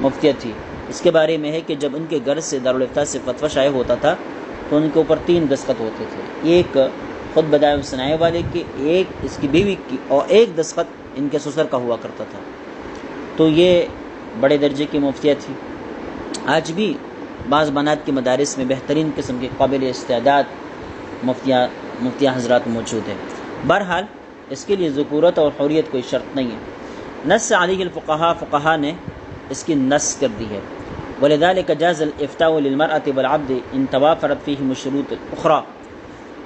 مفتیہ تھی. اس کے بارے میں ہے کہ جب ان کے گھر سے دارالافتاء سے فتویٰ شائع ہوتا تھا تو ان کے اوپر 3 دستخط ہوتے تھے، ایک خود بدائے صنائع والے کے، ایک اس کی بیوی کی، اور ایک دستخط ان کے سسر کا ہوا کرتا تھا. تو یہ بڑے درجے کی مفتیہ تھی. آج بھی بعض بنات کے مدارس میں بہترین قسم کے قابل استعداد مفتیہ حضرات موجود ہیں. بہرحال اس کے لیے ذکورت اور حریت کوئی شرط نہیں ہے. نص علیہ فقہا نے اس کی نص کر دی ہے. ولذلك جاز الافتاء للمرأة والعبد ان توافرت فیہم الشروط الاخرى.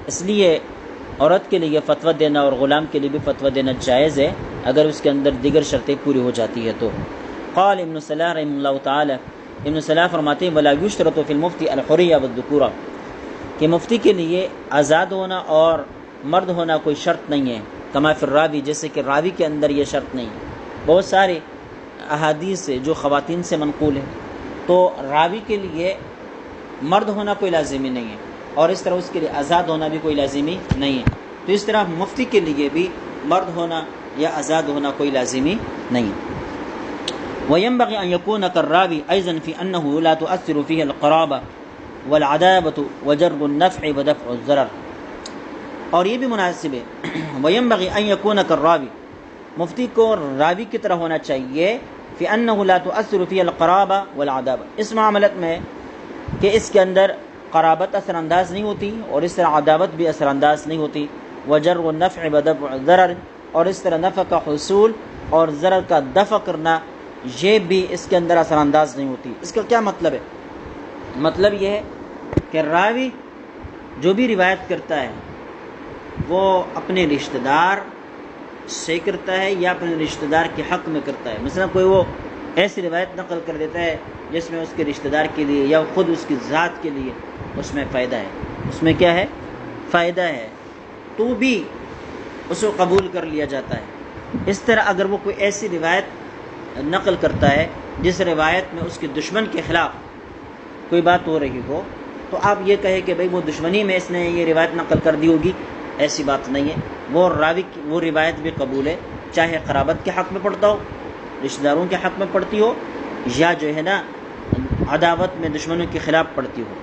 اس لیے عورت کے لیے فتویٰ دینا اور غلام کے لیے بھی فتویٰ دینا جائز ہے اگر اس کے اندر دیگر شرطیں پوری ہو جاتی ہے تو. قال ابن صلاح رحمہ اللہ تعالی، ابن صلاح فرماتے ہیں ولا یشترط فی المفتی الحریہ والذکورہ، کہ مفتی کے لیے آزاد ہونا اور مرد ہونا کوئی شرط نہیں ہے. کما فی الراوی، جیسے کہ راوی کے اندر یہ شرط نہیں ہے. بہت سارے احادیث جو خواتین سے منقول ہیں تو راوی کے لیے مرد ہونا کوئی لازمی نہیں ہے، اور اس طرح اس کے لیے آزاد ہونا بھی کوئی لازمی نہیں ہے. تو اس طرح مفتی کے لیے بھی مرد ہونا یا آزاد ہونا کوئی لازمی نہیں ہے. وينبغي أن يكون كالراوي أيضا في أنه لا تؤثر فيه القرابة والعداوة وجر النفع ودفع الضرر. اور یہ بھی مناسب ہے وينبغي أن يكون كالراوي، مفتی کو راوی کی طرح ہونا چاہیے في أنه لا تؤثر فيه القرابة والعداوة، اس معاملت میں کہ اس کے اندر قرابت اثر انداز نہیں ہوتی اور اس طرح عداوت بھی اثر انداز نہیں ہوتی. وجر النفع ودفع الضرر، اور اس طرح نفع کا حصول اور ضرر کا دفع کرنا یہ بھی اس کے اندر اثر انداز نہیں ہوتی. اس کا کیا مطلب ہے؟ مطلب یہ ہے کہ راوی جو بھی روایت کرتا ہے وہ اپنے رشتہ دار سے کرتا ہے یا اپنے رشتہ دار کے حق میں کرتا ہے. مثلا کوئی وہ ایسی روایت نقل کر دیتا ہے جس میں اس کے رشتہ دار کے لیے یا خود اس کی ذات کے لیے اس میں فائدہ ہے، اس میں کیا ہے؟ فائدہ ہے، تو بھی اس کو قبول کر لیا جاتا ہے. اس طرح اگر وہ کوئی ایسی روایت نقل کرتا ہے جس روایت میں اس کے دشمن کے خلاف کوئی بات ہو رہی ہو تو آپ یہ کہیں کہ بھئی وہ دشمنی میں اس نے یہ روایت نقل کر دی ہوگی، ایسی بات نہیں ہے. وہ راوی وہ روایت بھی قبول ہے، چاہے قرابت کے حق میں پڑھتا ہو، رشتہ داروں کے حق میں پڑھتی ہو، یا جو ہے نا عداوت میں دشمنوں کے خلاف پڑھتی ہو.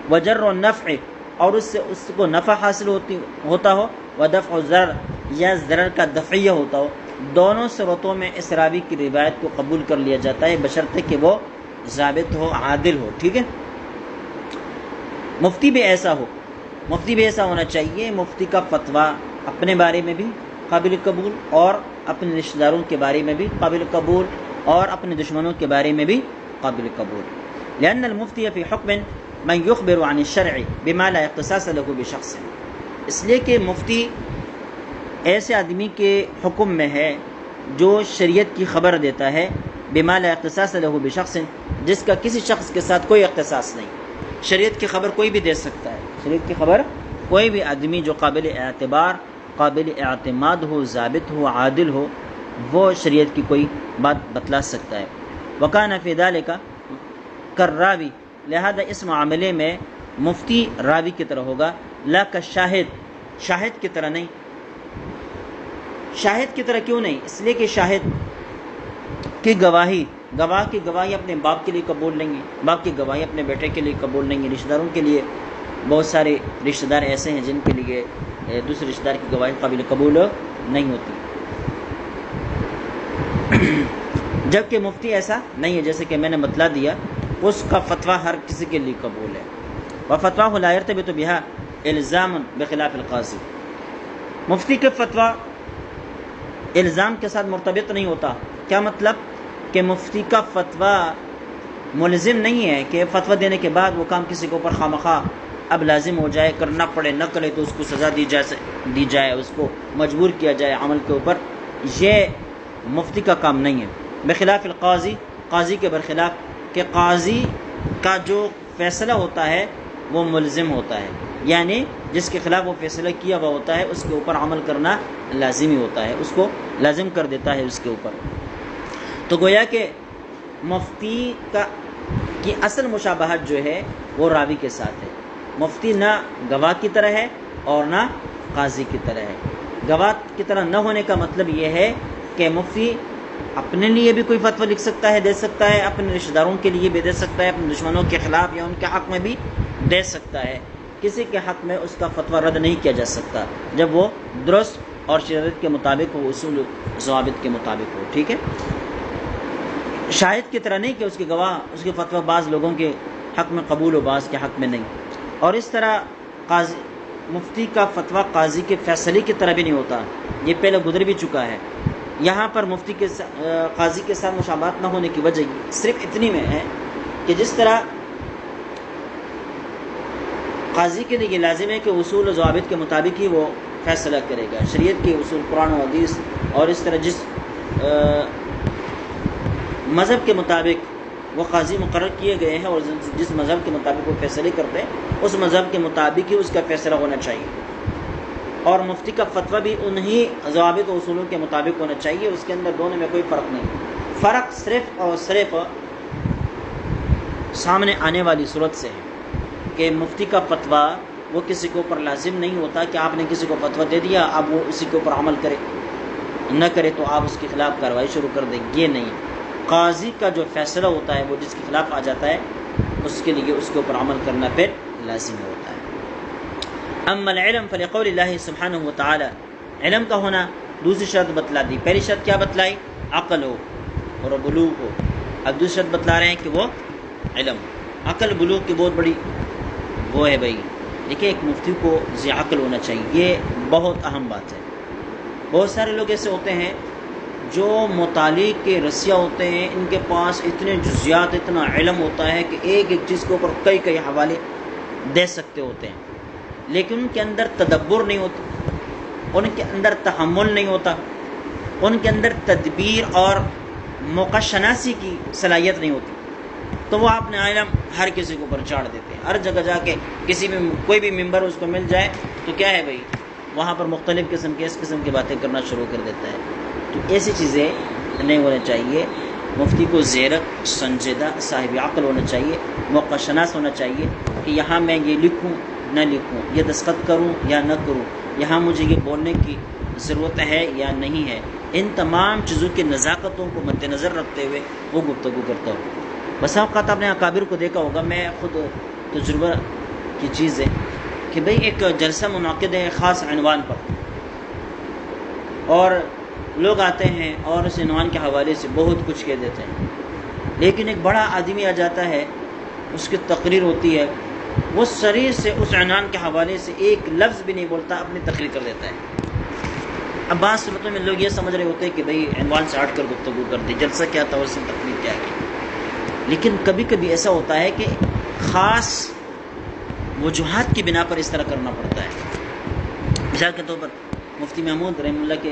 وجر النفع، اور اس سے اس کو نفع حاصل ہوتا ہو، ودفع الضرر، یا ضرر کا دفعیہ ہوتا ہو. دونوں صورتوں میں اس راوی کی روایت کو قبول کر لیا جاتا ہے بشرطے کہ وہ ضابط ہو، عادل ہو. ٹھیک ہے. مفتی بھی ایسا ہو، مفتی بھی ایسا ہونا چاہیے. مفتی کا فتویٰ اپنے بارے میں بھی قابل قبول اور اپنے رشتہ داروں کے بارے میں بھی قابل قبول اور اپنے دشمنوں کے بارے میں بھی قابل قبول. لأن المفتی فی حکم من یخبر عن الشرع بما لا اختصاص له بشخص، اس لیے کہ مفتی ایسے آدمی کے حکم میں ہے جو شریعت کی خبر دیتا ہے بما لا اختصاص له بشخص، جس کا کسی شخص کے ساتھ کوئی اختصاص نہیں. شریعت کی خبر کوئی بھی دے سکتا ہے، شریعت کی خبر کوئی بھی آدمی جو قابل اعتبار، قابل اعتماد ہو، ضابط ہو، عادل ہو، وہ شریعت کی کوئی بات بتلا سکتا ہے. وکان فی ذلک کالراوی، لہذا اس معاملے میں مفتی راوی کی طرح ہوگا. لا کالشاہد، شاہد کی طرح نہیں. شاہد کی طرح کیوں نہیں؟ اس لیے کہ شاہد کی گواہی، گواہ کی گواہی اپنے باپ کے لیے قبول نہیں ہے، باپ کی گواہی اپنے بیٹے کے لیے قبول نہیں ہے. رشتہ داروں کے لیے بہت سارے رشتہ دار ایسے ہیں جن کے لیے دوسرے رشتہ دار کی گواہی قابل قبول نہیں ہوتی. جبکہ مفتی ایسا نہیں ہے، جیسے کہ میں نے بتلا دیا، اس کا فتویٰ ہر کسی کے لیے قبول ہے. وفتویٰ لا یرتبط بها الزام بخلاف القاضی، مفتی کے فتویٰ الزام کے ساتھ مرتبط نہیں ہوتا. کیا مطلب؟ کہ مفتی کا فتویٰ ملزم نہیں ہے کہ فتویٰ دینے کے بعد وہ کام کسی کے اوپر خواہ اب لازم ہو جائے، کرنا پڑے، نہ کرے تو اس کو سزا دی جائے، اس کو مجبور کیا جائے عمل کے اوپر. یہ مفتی کا کام نہیں ہے. بخلاف القاضی، قاضی کے برخلاف، کہ قاضی کا جو فیصلہ ہوتا ہے وہ ملزم ہوتا ہے، یعنی جس کے خلاف وہ فیصلہ کیا ہوا ہوتا ہے اس کے اوپر عمل کرنا لازمی ہوتا ہے، اس کو لازم کر دیتا ہے اس کے اوپر. تو گویا کہ مفتی کی اصل مشابہت جو ہے وہ راوی کے ساتھ ہے. مفتی نہ گواہ کی طرح ہے اور نہ قاضی کی طرح ہے. گواہ کی طرح نہ ہونے کا مطلب یہ ہے کہ مفتی اپنے لیے بھی کوئی فتویٰ لکھ سکتا ہے، دے سکتا ہے، اپنے رشتہ داروں کے لیے بھی دے سکتا ہے، اپنے دشمنوں کے خلاف یا ان کے حق میں بھی دے سکتا ہے۔ کسی کے حق میں اس کا فتویٰ رد نہیں کیا جا سکتا جب وہ درست اور شریعت کے مطابق ہو، اصول و ضوابط کے مطابق ہو، ٹھیک ہے۔ شاہد کی طرح نہیں کہ اس کے گواہ اس کے فتویٰ بعض لوگوں کے حق میں قبول و بعض کے حق میں نہیں، اور اس طرح قاضی مفتی کا فتویٰ قاضی کے فیصلے کی طرح بھی نہیں ہوتا، یہ پہلے گزر بھی چکا ہے۔ یہاں پر مفتی کے قاضی کے ساتھ مشابہت نہ ہونے کی وجہ صرف اتنی میں ہے کہ جس طرح قاضی کے لیے یہ لازم ہے کہ اصول و ضوابط کے مطابق ہی وہ فیصلہ کرے گا، شریعت کے اصول قرآن و حدیث، اور اس طرح جس مذہب کے مطابق وہ قاضی مقرر کیے گئے ہیں اور جس مذہب کے مطابق وہ فیصلے کرتے ہیں اس مذہب کے مطابق ہی اس کا فیصلہ ہونا چاہیے، اور مفتی کا فتویٰ بھی انہی ضوابط و اصولوں کے مطابق ہونا چاہیے، اس کے اندر دونوں میں کوئی فرق نہیں۔ فرق صرف اور صرف سامنے آنے والی صورت سے ہے کہ مفتی کا فتویٰ وہ کسی کے اوپر لازم نہیں ہوتا کہ آپ نے کسی کو فتویٰ دے دیا اب وہ اسی کے اوپر عمل کرے، نہ کرے تو آپ اس کے خلاف کارروائی شروع کر دیں، یہ نہیں۔ قاضی کا جو فیصلہ ہوتا ہے وہ جس کے خلاف آ جاتا ہے اس کے لیے اس کے اوپر عمل کرنا پھر لازم ہوتا ہے۔ اما العلم فلقول اللہ سبحانہ وتعالی، علم کا ہونا دوسری شرط بتلا دی۔ پہلی شرط کیا بتلائی؟ عقل ہو اور بلوغ ہو۔ اب دوسری شرط بتلا رہے ہیں کہ وہ علم، عقل بلوغ کی بہت بڑی وہ ہے بھائی۔ دیکھیں ایک مفتی کو ذی عقل ہونا چاہیے، یہ بہت اہم بات ہے۔ بہت سارے لوگ ایسے ہوتے ہیں جو مطالعے کے رسیا ہوتے ہیں، ان کے پاس اتنے جزیات اتنا علم ہوتا ہے کہ ایک ایک چیز کے اوپر کئی حوالے دے سکتے ہوتے ہیں، لیکن ان کے اندر تدبر نہیں ہوتا، ان کے اندر تحمل نہیں ہوتا، ان کے اندر تدبیر اور موقع شناسی کی صلاحیت نہیں ہوتی، تو وہ اپنے علم ہر کسی کے اوپر چاڑ دیتے ہیں۔ ہر جگہ جا کے کسی بھی کوئی بھی ممبر اس کو مل جائے تو کیا ہے بھائی، وہاں پر مختلف قسم کے اس قسم کی باتیں کرنا شروع کر دیتا ہے۔ تو ایسی چیزیں نہیں ہونا چاہیے۔ مفتی کو زیرک، سنجیدہ، صاحب عقل ہونا چاہیے، موقع شناس ہونا چاہیے کہ یہاں میں یہ لکھوں نہ لکھوں، یہ دستخط کروں یا نہ کروں، یہاں مجھے یہ بولنے کی ضرورت ہے یا نہیں ہے، ان تمام چیزوں کی نزاکتوں کو مد نظر رکھتے ہوئے وہ گفتگو کرتا ہو۔ بس اوقات آپ نے اکابر کو دیکھا ہوگا، میں خود تجربہ کی چیز ہے کہ بھئی ایک جلسہ منعقد ہے خاص عنوان پر، اور لوگ آتے ہیں اور اس عنوان کے حوالے سے بہت کچھ کہہ دیتے ہیں، لیکن ایک بڑا آدمی آ جاتا ہے، اس کی تقریر ہوتی ہے، وہ صریح سے اس عنوان کے حوالے سے ایک لفظ بھی نہیں بولتا، اپنی تقریر کر دیتا ہے۔ اب بعض صورتوں میں لوگ یہ سمجھ رہے ہوتے ہیں کہ بھئی عنوان سے ہٹ کر گفتگو کر دی، جلسہ کیا تھا اور اس سے تقریر کیا کی، لیکن کبھی کبھی ایسا ہوتا ہے کہ خاص وجوہات کی بنا پر اس طرح کرنا پڑتا ہے۔ مثال کے طور پر مفتی محمود رحمہ اللہ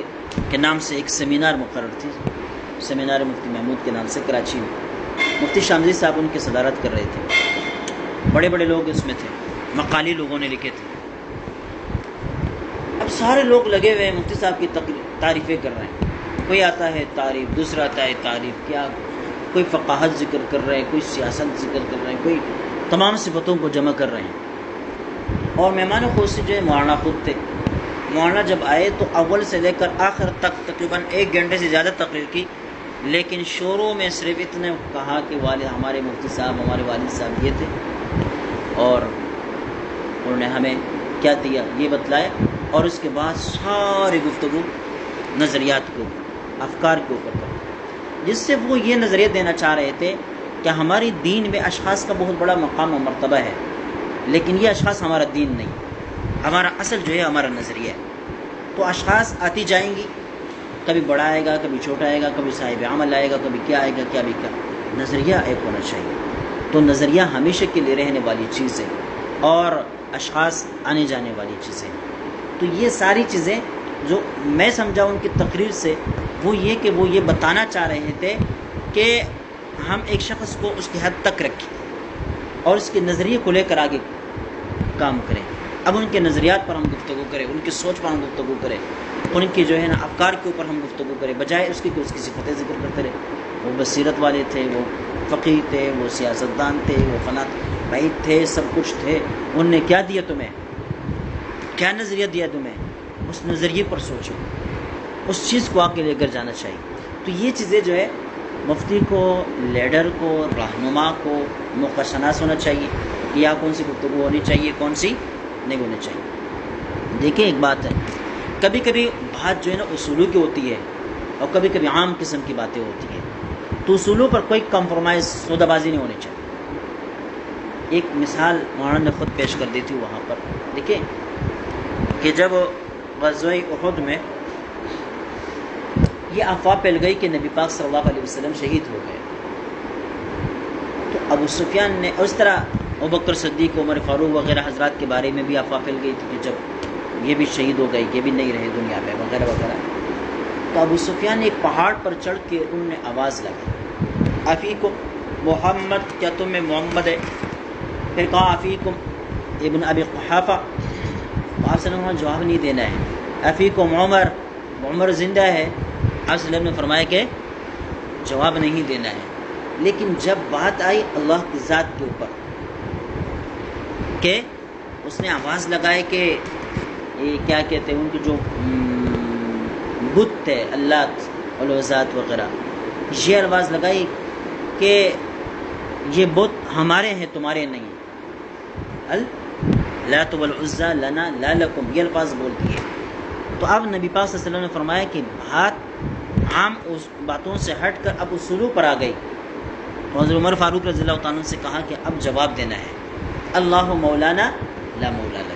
کے نام سے ایک سیمینار مقرر تھی، سیمینار مفتی محمود کے نام سے کراچی میں، مفتی شامزی صاحب ان کی صدارت کر رہے تھے، بڑے بڑے لوگ اس میں تھے، مقالی لوگوں نے لکھے تھے۔ اب سارے لوگ لگے ہوئے ہیں مفتی صاحب کی تعریفیں کر رہے ہیں، کوئی آتا ہے تعریف، دوسرا آتا ہے تعریف، کیا کوئی فقاہت ذکر کر رہے ہیں، کوئی سیاست ذکر کر رہے ہیں، کوئی تمام صفتوں کو جمع کر رہے ہیں۔ اور مہمان خصوصی جو ہے مولانا خود تھے، مولانا جب آئے تو اول سے لے کر آخر تک تقریباً 1 گھنٹے سے زیادہ تقریر کی، لیکن شروع میں صرف اتنے کہا کہ والد ہمارے مفتی صاحب، ہمارے والد صاحب یہ تھے، اور انہوں نے ہمیں کیا دیا یہ بتلایا، اور اس کے بعد ساری گفتگو نظریات کے اوپر، افکار کے اوپر کر، جس سے وہ یہ نظریہ دینا چاہ رہے تھے کہ ہماری دین میں اشخاص کا بہت بڑا مقام و مرتبہ ہے، لیکن یہ اشخاص ہمارا دین نہیں، ہمارا اصل جو ہے ہمارا نظریہ ہے۔ تو اشخاص آتی جائیں گی، کبھی بڑا آئے گا، کبھی چھوٹا آئے گا، کبھی صاحب عمل آئے گا، کبھی کیا آئے گا، کیا بھی کیا، نظریہ ایک ہونا چاہیے۔ تو نظریہ ہمیشہ کے لیے رہنے والی چیز ہے، اور اشخاص آنے جانے والی چیزیں۔ تو یہ ساری چیزیں جو میں سمجھا ان کی تقریر سے، وہ یہ کہ وہ یہ بتانا چاہ رہے تھے کہ ہم ایک شخص کو اس کی حد تک رکھیں اور اس کے نظریے کو لے کر آگے کام کریں۔ اب ان کے نظریات پر ہم گفتگو کریں، ان کی سوچ پر ہم گفتگو کریں، ان کی جو ہے نا افکار کے اوپر ہم گفتگو کریں، بجائے اس کی کہ اس کی صفتیں ذکر کرتے رہے۔ وہ بصیرت والے تھے، وہ فقیہ تھے، وہ سیاستدان تھے، وہ فنات بعید تھے، سب کچھ تھے۔ انہوں نے کیا دیا تمہیں؟ کیا نظریہ دیا تمہیں؟ اس نظریے پر سوچو، اس چیز کو آگے لے کر جانا چاہیے۔ تو یہ چیزیں جو ہے مفتی کو، لیڈر کو، رہنما کو موقع شناس ہونا چاہیے کہ یہاں کون سی گفتگو ہونی چاہیے، کون سی نہیں ہونی چاہیے۔ دیکھیں ایک بات ہے، کبھی کبھی بات جو ہے نا اصولوں کی ہوتی ہے اور کبھی کبھی عام قسم کی باتیں ہوتی ہیں، تو اصولوں پر کوئی کمپرومائز، سودہ بازی نہیں ہونی چاہیے۔ ایک مثال مولانا نے خود پیش کر دی تھی وہاں پر، دیکھیں کہ جب غزوہ احد میں یہ افواہ پھیل گئی کہ نبی پاک صلی اللہ علیہ وسلم شہید ہو گئے، تو ابو سفیان نے، اس طرح ابوبکر صدیق، عمر فاروق وغیرہ حضرات کے بارے میں بھی افواہ پھیل گئی تھی کہ جب یہ بھی شہید ہو گئے، یہ بھی نہیں رہے دنیا میں وغیرہ وغیرہ۔ تو ابو سفیان نے ایک پہاڑ پر چڑھ کے انہوں نے آواز لگائی، افیکم محمد، کیا تم میں محمد ہے؟ پھر کہا افیکم ابن ابی قحافہ، آپ صلی اللہ علیہ وسلم نے جواب نہیں دینا ہے۔ افیکم عمر، عمر زندہ ہے، آپ صلی اللہ علیہ وسلم نے فرمایا کہ جواب نہیں دینا ہے۔ لیکن جب بات آئی اللہ کی ذات کے اوپر کہ اس نے آواز لگائے کہ یہ کیا کہتے ہیں ان کے جو بت تھے، اللہ العزات وغیرہ، یہ آواز لگائی کہ یہ بت ہمارے ہیں تمہارے نہیں، اللات والعزى لنا لا لکم، یہ الفاظ بولتی ہے۔ تو اب نبی پاک صلی اللہ علیہ وسلم نے فرمایا کہ بات عام اس باتوں سے ہٹ کر اب اصولوں پر آ گئی، تو حضرت عمر فاروق رضی اللہ تعالیٰ عنہ سے کہا کہ اب جواب دینا ہے، اللہ مولانا لا مولا لنا،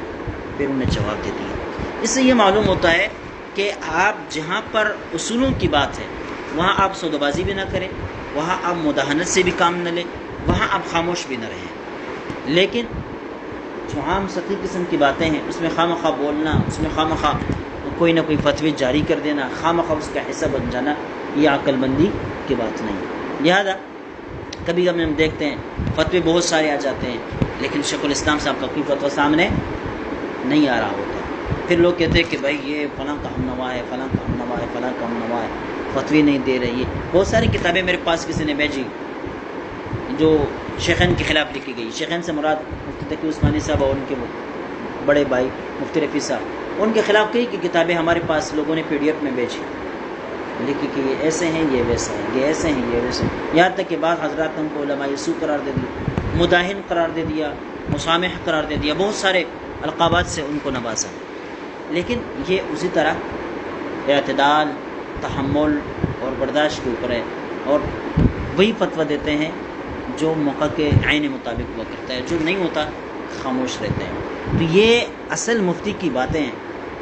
پھر انہوں نے جواب دے دیا۔ اس سے یہ معلوم ہوتا ہے کہ آپ جہاں پر اصولوں کی بات ہے وہاں آپ سودہ بازی بھی نہ کریں، وہاں آپ مداہنت سے بھی کام نہ لیں، وہاں آپ خاموش بھی نہ رہیں۔ لیکن جو عام سطحی قسم کی باتیں ہیں اس میں خواہ بولنا، اس میں خواہ کوئی نہ کوئی فتوی جاری کر دینا، خواہ اس کا حصہ بن جانا، یہ عقل مندی کی بات نہیں۔ لہذا کبھی کبھی ہم دیکھتے ہیں فتوے بہت سارے آ جاتے ہیں لیکن شیخ الاسلام صاحب کا کوئی فتویٰ سامنے نہیں آ رہا ہوتا، پھر لوگ کہتے ہیں کہ بھائی یہ فلاں کا ہم نوا ہے، فلاں کا ہم نوا ہے، فلاں کا ہم نوا ہے، فتوی نہیں دے رہی ہے۔ بہت ساری کتابیں میرے پاس کسی نے بھیجی جو شیخین کے خلاف لکھی گئی، شیخین سے مراد مفتی تقی عثمانی صاحب اور ان کے بڑے بھائی مفتی رفیع صاحب، ان کے خلاف کئی کی کتابیں ہمارے پاس لوگوں نے PDF میں بھیجی، لکھی کہ یہ ایسے ہیں، یہ ویسے ہیں، یہ ایسے ہیں، یہ ویسے ہیں، یہاں تک کہ بعض حضرات نے ان کو علماء سو قرار دے دیا، مداہن قرار دے دیا، مسامح قرار دے دیا، بہت سارے القابات سے ان کو نوازا۔ لیکن یہ اسی طرح اعتدال، تحمل اور برداشت کے اوپر ہے، اور وہی فتویٰ دیتے ہیں جو موقع کے عین مطابق ہوا کرتا ہے، جو نہیں ہوتا خاموش رہتے ہیں۔ تو یہ اصل مفتی کی باتیں ہیں۔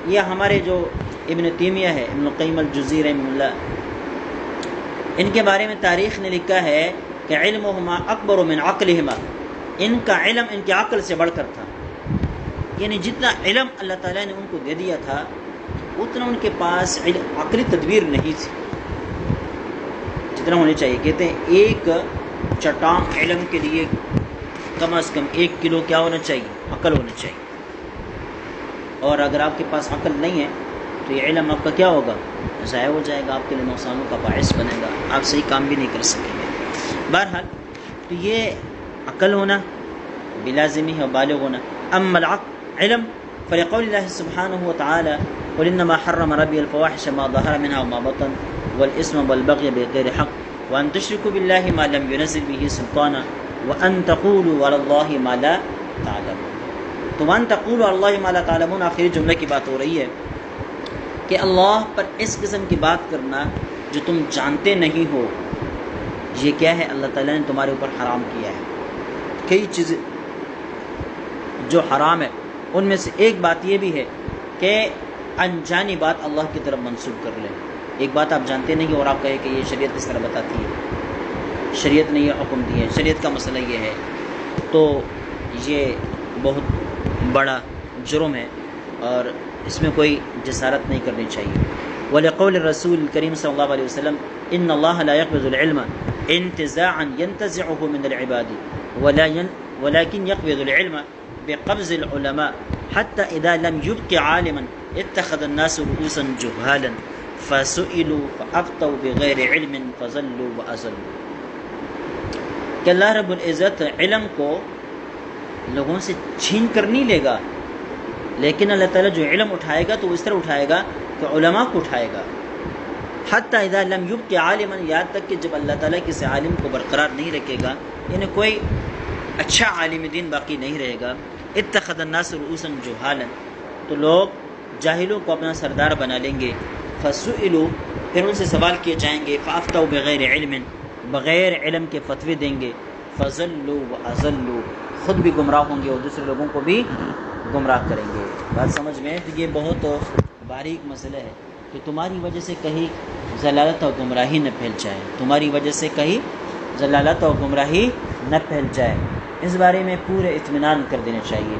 یہ ہمارے جو ابن تیمیہ ہے، ابن القیم الجوزی رحمہ اللہ، ان کے بارے میں تاریخ نے لکھا ہے کہ علمہما اکبر من عقلہما، ان کا علم ان کی عقل سے بڑھ کر تھا، یعنی جتنا علم اللہ تعالیٰ نے ان کو دے دیا تھا اتنا ان کے پاس عقلی تدبیر نہیں تھی جتنا ہونی چاہیے۔ کہتے ہیں ایک چٹان علم کے لیے کم از کم 1 کلو کیا ہونا چاہیے؟ عقل ہونی چاہیے، اور اگر آپ کے پاس عقل نہیں ہے تو یہ علم آپ کا کیا ہوگا؟ ضائع ہو جائے گا، آپ کے لیے نقصانوں کا باعث بنے گا، آپ صحیح کام بھی نہیں کر سکیں گے۔ بہرحال تو یہ عقل ہونا بلازمی ہے اور بالغ ہونا۔ اما العقل علم فلقول اللہ سبحانہ وتعالی قل انما حرم ربی الفواحش ما ظہر منها وما بطن والاسم والبغی بغیر حق وان تشرکوا باللہ ما لم ينزل به سلطانا وان تقولوا علی اللہ ما لا تعلمون۔ تو وان تقولوا علی اللہ ما لا تعلمون آخری جملے کی بات ہو رہی ہے کہ اللہ پر اس قسم کی بات کرنا جو تم جانتے نہیں ہو، یہ کیا ہے؟ اللہ تعالیٰ نے تمہارے اوپر حرام کیا ہے۔ کئی چیزیں جو حرام ہے ان میں سے ایک بات یہ بھی ہے کہ انجانی بات اللہ کی طرف منسوب کر لیں۔ ایک بات آپ جانتے نہیں اور آپ کہیں کہ یہ شریعت اس طرح بتاتی ہے، شریعت نے یہ حکم دیا ہے، شریعت کا مسئلہ یہ ہے، تو یہ بہت بڑا جرم ہے اور اس میں کوئی جسارت نہیں کرنی چاہیے۔ وَلِقَوْلِ الرَّسُولِ الْكَرِيمِ صلی اللہ علیہ وسلم إِنَّ اللَّهَ لَا يَقْبِضُ الْعِلْمَ انتزاعا ينتزعه من العباد ولكن يقبض العلم بقبض العلماء حتى إذا لم يبق عالما اتخذ الناس رؤوسا جهالا فسئلوا فأفتوا بغير علم فضلوا وأضلوا۔ کہ اللہ رب العزت علم کو لوگوں سے چھین کر نہیں لے گا، لیکن اللہ تعالیٰ جو علم اٹھائے گا تو اس طرح اٹھائے گا کہ علماء کو اٹھائے گا، حتیٰ اذا لم یبق عالما، یہاں تک کہ جب اللہ تعالیٰ کسی عالم کو برقرار نہیں رکھے گا، یعنی کوئی اچھا عالم دین باقی نہیں رہے گا، اتخذ الناس رؤوسا جہالا، تو لوگ جاہلوں کو اپنا سردار بنا لیں گے، فسئلوا، پھر ان سے سوال کیے جائیں گے، فافتوا بغیر علم، بغیر علم کے فتوے دیں گے، فضلوا واضلوا، خود بھی گمراہ ہوں گے اور دوسرے لوگوں کو بھی گمراہ کریں گے۔ بات سمجھ میں؟ تو یہ بہت باریک مسئلہ ہے کہ تمہاری وجہ سے کہیں ضلالت اور گمراہی نہ پھیل جائے، تمہاری وجہ سے کہیں ضلالت اور گمراہی نہ پھیل جائے، اس بارے میں پورے اطمینان کر دینا چاہیے،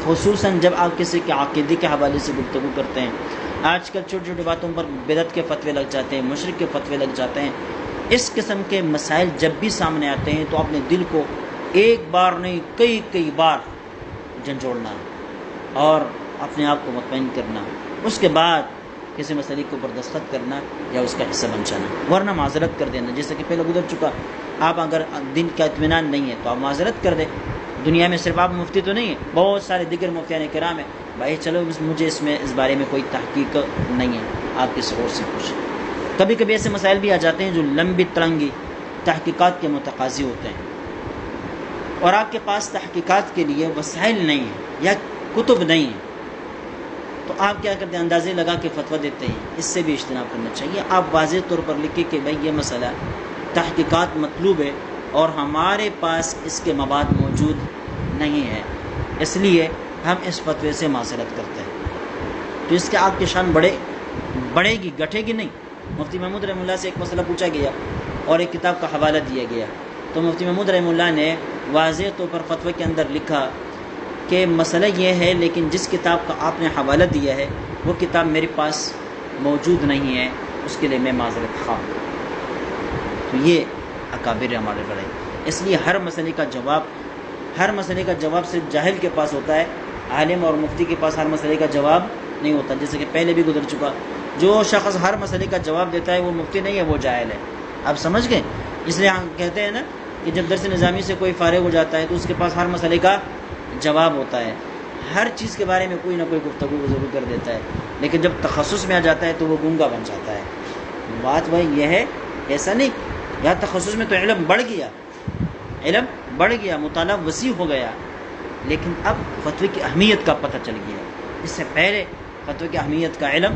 خصوصاً جب آپ کسی کے عقیدے کے حوالے سے گفتگو کرتے ہیں۔ آج کل چھوٹی چھوٹی باتوں پر بدعت کے فتوے لگ جاتے ہیں، مشرک کے فتوے لگ جاتے ہیں۔ اس قسم کے مسائل جب بھی سامنے آتے ہیں تو اپنے دل کو ایک بار نہیں کئی بار جھنجھوڑنا اور اپنے آپ کو مطمئن کرنا، اس کے بعد کسی مسئلے کے اوپر دستخط کرنا یا اس کا حصہ بن جانا، ورنہ معذرت کر دینا، جیسے کہ پہلے گزر چکا۔ آپ اگر دن کا اطمینان نہیں ہے تو آپ معذرت کر دیں۔ دنیا میں صرف آپ مفتی تو نہیں ہیں، بہت سارے دیگر مفتیان کرام ہیں، بھائی چلو مجھے اس بارے میں کوئی تحقیق نہیں ہے، آپ کسی اور سے پوچھیں۔ کبھی کبھی ایسے مسائل بھی آ جاتے ہیں جو لمبی ترنگی تحقیقات کے متقاضی ہوتے ہیں، اور آپ کے پاس تحقیقات کے لیے وسائل نہیں ہیں یا کتب نہیں ہیں، تو آپ کیا کرتے ہیں؟ اندازے لگا کے فتویٰ دیتے ہیں۔ اس سے بھی اجتناب کرنا چاہیے۔ آپ واضح طور پر لکھیں کہ بھائی یہ مسئلہ تحقیقات مطلوب ہے اور ہمارے پاس اس کے مواد موجود نہیں ہے، اس لیے ہم اس فتوے سے معذرت کرتے ہیں، تو اس کے آپ کی شان بڑھے گی، گھٹے گی نہیں۔ مفتی محمود رحمہ اللہ سے ایک مسئلہ پوچھا گیا اور ایک کتاب کا حوالہ دیا گیا، تو مفتی محمود رحمہ اللہ نے واضح طور پر فتوے کے اندر لکھا کہ مسئلہ یہ ہے، لیکن جس کتاب کا آپ نے حوالہ دیا ہے وہ کتاب میرے پاس موجود نہیں ہے، اس کے لیے میں معذرت خواہ ہوں۔ تو یہ اکابر ہمارے بڑے، اس لیے ہر مسئلے کا جواب صرف جاہل کے پاس ہوتا ہے، عالم اور مفتی کے پاس ہر مسئلے کا جواب نہیں ہوتا، جیسے کہ پہلے بھی گزر چکا۔ جو شخص ہر مسئلے کا جواب دیتا ہے وہ مفتی نہیں ہے، وہ جاہل ہے۔ آپ سمجھ گئے؟ اس لیے ہم کہتے ہیں نا کہ جب درس نظامی سے کوئی فارغ ہو جاتا ہے تو اس کے پاس ہر مسئلے کا جواب ہوتا ہے، ہر چیز کے بارے میں کوئی نہ کوئی گفتگو ضرور کر دیتا ہے، لیکن جب تخصص میں آ جاتا ہے تو وہ گونگا بن جاتا ہے۔ بات وہی یہ ہے، ایسا نہیں، یا تخصص میں تو علم بڑھ گیا، مطالعہ وسیع ہو گیا، لیکن اب فتوے کی اہمیت کا پتہ چل گیا۔ اس سے پہلے فتوے کی اہمیت کا علم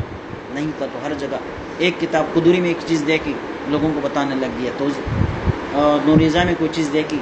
نہیں تھا، تو ہر جگہ ایک کتاب قدوری میں ایک چیز دیکھی لوگوں کو بتانے لگ گیا، تو نور نظام میں کوئی چیز دیکھی